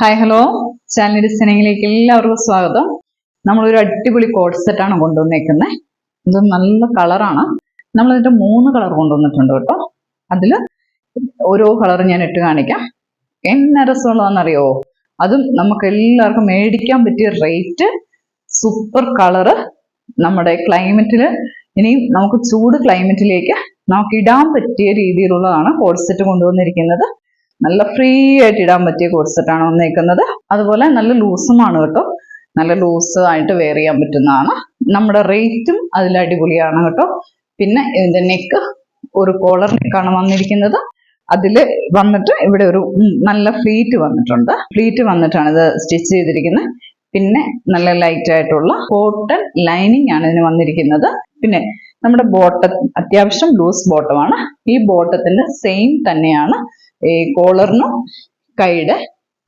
Hi hello, channel ഡിസൈനിങ്ങിലേക്ക് എല്ലാവർക്കും സ്വാഗതം. നമ്മളൊരു അടിപൊളി കോഡ് സെറ്റാണ് കൊണ്ടുവന്നേക്കുന്നത്. ഇത് നല്ല കളറാണ്. നമ്മളിതിൻ്റെ 3 കളർ കൊണ്ടുവന്നിട്ടുണ്ട് കേട്ടോ. അതിൽ ഓരോ കളർ ഞാൻ ഇട്ട് കാണിക്കാം. എന്ന രസമുള്ളതെന്നറിയോ? അതും നമുക്ക് എല്ലാവർക്കും മേടിക്കാൻ പറ്റിയ റേറ്റ്, സൂപ്പർ കളറ്. നമ്മുടെ ക്ലൈമറ്റിൽ ഇനിയും നമുക്ക് ചൂട് ക്ലൈമറ്റിലേക്ക് നമുക്ക് ഇടാൻ പറ്റിയ രീതിയിലുള്ളതാണ് കോഡ് സെറ്റ് കൊണ്ടുവന്നിരിക്കുന്നത്. നല്ല ഫ്രീ ആയിട്ട് ഇടാൻ പറ്റിയ കോഡ് സെറ്റാണ് വന്നേക്കുന്നത്. അതുപോലെ നല്ല ലൂസുമാണ് കേട്ടോ. നല്ല ലൂസ് ആയിട്ട് വെയർ ചെയ്യാൻ പറ്റുന്നതാണ്. നമ്മുടെ റേറ്റും അതിൽ അടിപൊളിയാണ് കേട്ടോ. പിന്നെ ഇതിന്റെ നെക്ക് ഒരു കോളർ നെക്കാണ് വന്നിരിക്കുന്നത്. അതിൽ വന്നിട്ട് ഇവിടെ ഒരു നല്ല ഫ്ലീറ്റ് വന്നിട്ടുണ്ട്. ഫ്ലീറ്റ് വന്നിട്ടാണ് ഇത് സ്റ്റിച്ച് ചെയ്തിരിക്കുന്നത്. പിന്നെ നല്ല ലൈറ്റ് ആയിട്ടുള്ള കോട്ടൺ ലൈനിങ് ആണ് ഇതിന് വന്നിരിക്കുന്നത്. പിന്നെ നമ്മുടെ ബോട്ടം അത്യാവശ്യം ലൂസ് ബോട്ടമാണ്. ഈ ബോട്ടത്തിന്റെ സെയിം തന്നെയാണ് ഈ കോളറിനും കൈയുടെ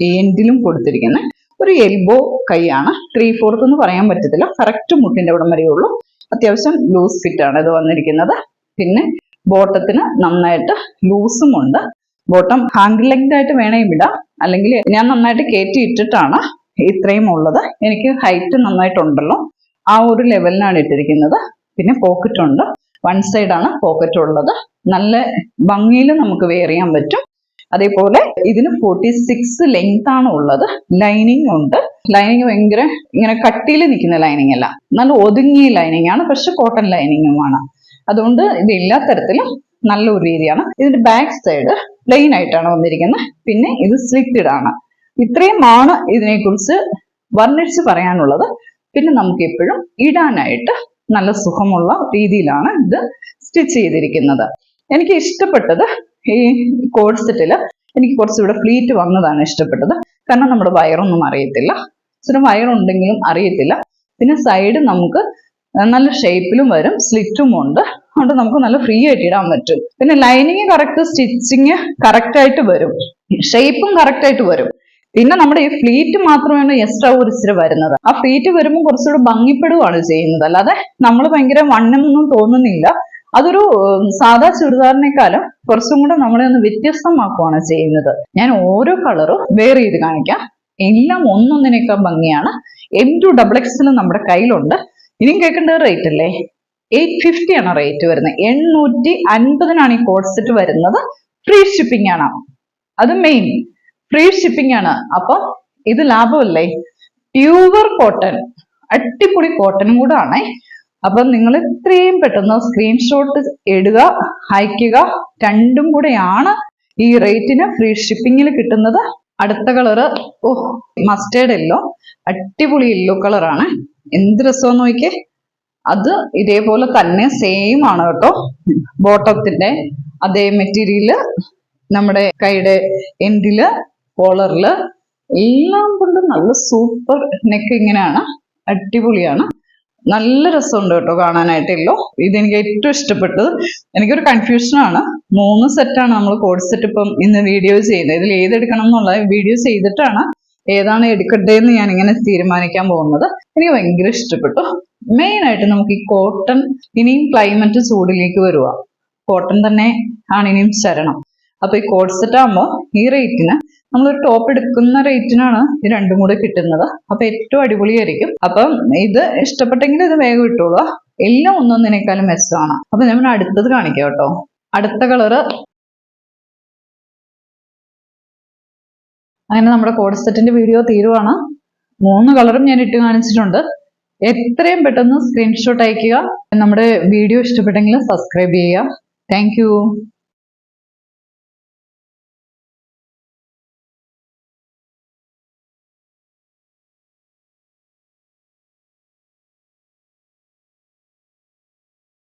എൻഡിലും കൊടുത്തിരിക്കുന്നത്. ഒരു എൽബോ കൈയാണ്. 3/4 എന്ന് പറയാൻ പറ്റത്തില്ല, കറക്റ്റ് മുട്ടിന്റെ അവിടം വരെയേ ഉള്ളൂ. അത്യാവശ്യം ലൂസ് ഫിറ്റ് ആണ് ഇത് വന്നിരിക്കുന്നത്. പിന്നെ ബോട്ടത്തിന് നന്നായിട്ട് ലൂസും ഉണ്ട്. ബോട്ടം ഹാൻഡ് ലെങ്ത് ആയിട്ട് വേണമെങ്കിൽ ഇടാം, അല്ലെങ്കിൽ ഞാൻ നന്നായിട്ട് കയറ്റി ഇട്ടിട്ടാണ് ഇത്രയും ഉള്ളത്. എനിക്ക് ഹൈറ്റ് നന്നായിട്ടുണ്ടല്ലോ, ആ ഒരു ലെവലിനാണ് ഇട്ടിരിക്കുന്നത്. പിന്നെ പോക്കറ്റ് ഉണ്ട്, 1 സൈഡാണ് പോക്കറ്റ് ഉള്ളത്. നല്ല ഭംഗിയിൽ നമുക്ക് വെയർ ചെയ്യാൻ പറ്റും. അതേപോലെ ഇതിന് 46 ലെങ്ത് ആണ് ഉള്ളത്. ലൈനിങ് ഉണ്ട്. ലൈനിങ് ഭയങ്കര ഇങ്ങനെ കട്ടിയിൽ നിൽക്കുന്ന ലൈനിങ് അല്ല, നല്ല ഒതുങ്ങിയ ലൈനിങ് ആണ്. പക്ഷെ കോട്ടൺ ലൈനിങ്ങുമാണ്. അതുകൊണ്ട് ഇത് എല്ലാ തരത്തിലും നല്ലൊരു രീതിയാണ്. ഇതിന്റെ ബാക്ക് സൈഡ് പ്ലെയിൻ ആയിട്ടാണ് വന്നിരിക്കുന്നത്. പിന്നെ ഇത് സ്ലിറ്റഡ് ആണ്. ഇത്രയുമാണ് ഇതിനെക്കുറിച്ച് വർണ്ണിച്ച് പറയാനുള്ളത്. പിന്നെ നമുക്ക് എപ്പോഴും ഇടാനായിട്ട് നല്ല സുഖമുള്ള രീതിയിലാണ് ഇത് സ്റ്റിച്ച് ചെയ്തിരിക്കുന്നത്. എനിക്ക് ഇഷ്ടപ്പെട്ടത് ഈ കോഡ് സെറ്റിൽ എനിക്ക് കുറച്ചുകൂടെ ഫ്ലീറ്റ് വന്നതാണ് ഇഷ്ടപ്പെട്ടത്. കാരണം നമ്മുടെ വയറൊന്നും അറിയത്തില്ല, ഇച്ചിരി വയറുണ്ടെങ്കിലും അറിയത്തില്ല. പിന്നെ സൈഡ് നമുക്ക് നല്ല ഷേപ്പിലും വരും, സ്ലിറ്റും ഉണ്ട്. അതുകൊണ്ട് നമുക്ക് നല്ല ഫ്രീ ആയിട്ട് ഇടാൻ പറ്റും. പിന്നെ ലൈനിങ് കറക്റ്റ്, സ്റ്റിച്ചിങ് കറക്റ്റ് ആയിട്ട് വരും, ഷേപ്പും കറക്റ്റ് ആയിട്ട് വരും. പിന്നെ നമ്മുടെ ഈ ഫ്ലീറ്റ് മാത്രമാണ് എക്സ്ട്രാ ഒരു ഇച്ചിരി വരുന്നത്. ആ ഫ്ലീറ്റ് വരുമ്പോൾ കുറച്ചുകൂടെ ഭംഗിപ്പെടുകയാണ് ചെയ്യുന്നത്. അല്ലാതെ നമ്മൾ ഭയങ്കര വണ്ണമെന്നൊന്നും തോന്നുന്നില്ല. അതൊരു സാധാ ചുരിദാറിനേക്കാളും കുറച്ചും കൂടെ നമ്മളെ ഒന്ന് വ്യത്യസ്തമാക്കുകയാണ് ചെയ്യുന്നത്. ഞാൻ ഓരോ കളറും വെയർ ചെയ്ത് കാണിക്കാം. എല്ലാം ഒന്നൊന്നിനേക്കാൾ ഭംഗിയാണ്. M2XX നമ്മുടെ കയ്യിലുണ്ട്. ഇനിയും കേൾക്കേണ്ട റേറ്റ് അല്ലേ, 850 ആണ് റേറ്റ് വരുന്നത്. 850 ഈ കോഡ് സെറ്റ് വരുന്നത്. ഫ്രീ ഷിപ്പിംഗ് ആണ്. അത് മെയിൻ ഫ്രീ ഷിപ്പിംഗ് ആണ്. അപ്പൊ ഇത് ലാഭമല്ലേ. പ്യൂർ കോട്ടൺ, അടിപൊളി കോട്ടനും കൂടെ ആണേ. അപ്പൊ നിങ്ങൾ ഇത്രയും പെട്ടെന്ന് സ്ക്രീൻഷോട്ട് ഇടുക, അയക്കുക. രണ്ടും കൂടെയാണ് ഈ റേറ്റിന് ഫ്രീ ഷിപ്പിങ്ങിൽ കിട്ടുന്നത്. അടുത്ത കളറ് മസ്റ്റേർഡ് യെല്ലോ, അടിപൊളി യെല്ലോ കളറാണ്. എന്ത് രസമെന്ന് നോക്കിയേ. അത് ഇതേപോലെ തന്നെ സെയിം ആണ് കേട്ടോ. ബോട്ടത്തിന്റെ അതേ മെറ്റീരിയല്, നമ്മുടെ കൈയുടെ എൻഡില്, കോളറില് എല്ലാം കൊണ്ടും നല്ല സൂപ്പർ നെക്ക്. ഇങ്ങനെയാണ്, അടിപൊളിയാണ്. നല്ല രസമുണ്ട് കേട്ടോ കാണാനായിട്ടല്ലോ. ഇതെനിക്ക് ഏറ്റവും ഇഷ്ടപ്പെട്ടത്. എനിക്കൊരു കൺഫ്യൂഷനാണ്. 3 സെറ്റാണ് നമ്മൾ കോഡ് സെറ്റ് ഇപ്പം ഇന്ന് വീഡിയോ ചെയ്യുന്നത്. ഇതിൽ ഏതെടുക്കണം എന്നുള്ള വീഡിയോ ചെയ്തിട്ടാണ് ഏതാണ് എടുക്കട്ടെ എന്ന് ഞാൻ ഇങ്ങനെ തീരുമാനിക്കാൻ പോകുന്നത്. എനിക്ക് ഭയങ്കര ഇഷ്ടപ്പെട്ടു. മെയിൻ ആയിട്ട് നമുക്ക് ഈ കോട്ടൺ, ഇനിയും ക്ലൈമറ്റ് ചൂടിലേക്ക് വരുക, കോട്ടൺ തന്നെ ആണ് ഇനിയും ശരണം. അപ്പൊ ഈ കോഡ് സെറ്റ് ആകുമ്പോൾ ഈ റേറ്റിന് നമ്മളൊരു ടോപ്പ് എടുക്കുന്ന റേറ്റിനാണ് ഇത് രണ്ടും കൂടെ കിട്ടുന്നത്. അപ്പൊ ഏറ്റവും അടിപൊളിയായിരിക്കും. അപ്പം ഇത് ഇഷ്ടപ്പെട്ടെങ്കിൽ ഇത് വേഗം ഇട്ടോളുക. എല്ലാം ഒന്നൊന്നിനേക്കാളും മെച്ചമാണ്. അപ്പൊ ഞാൻ അടുത്തത് കാണിക്കാം കേട്ടോ. അടുത്ത കളറ് അങ്ങനെ നമ്മുടെ കോഡ് സെറ്റിന്റെ വീഡിയോ തീരുവാണ്. 3 കളറും ഞാൻ ഇട്ട് കാണിച്ചിട്ടുണ്ട്. എത്രയും പെട്ടെന്ന് സ്ക്രീൻഷോട്ട് അയക്കുക. നമ്മുടെ വീഡിയോ ഇഷ്ടപ്പെട്ടെങ്കിൽ സബ്സ്ക്രൈബ് ചെയ്യുക. താങ്ക്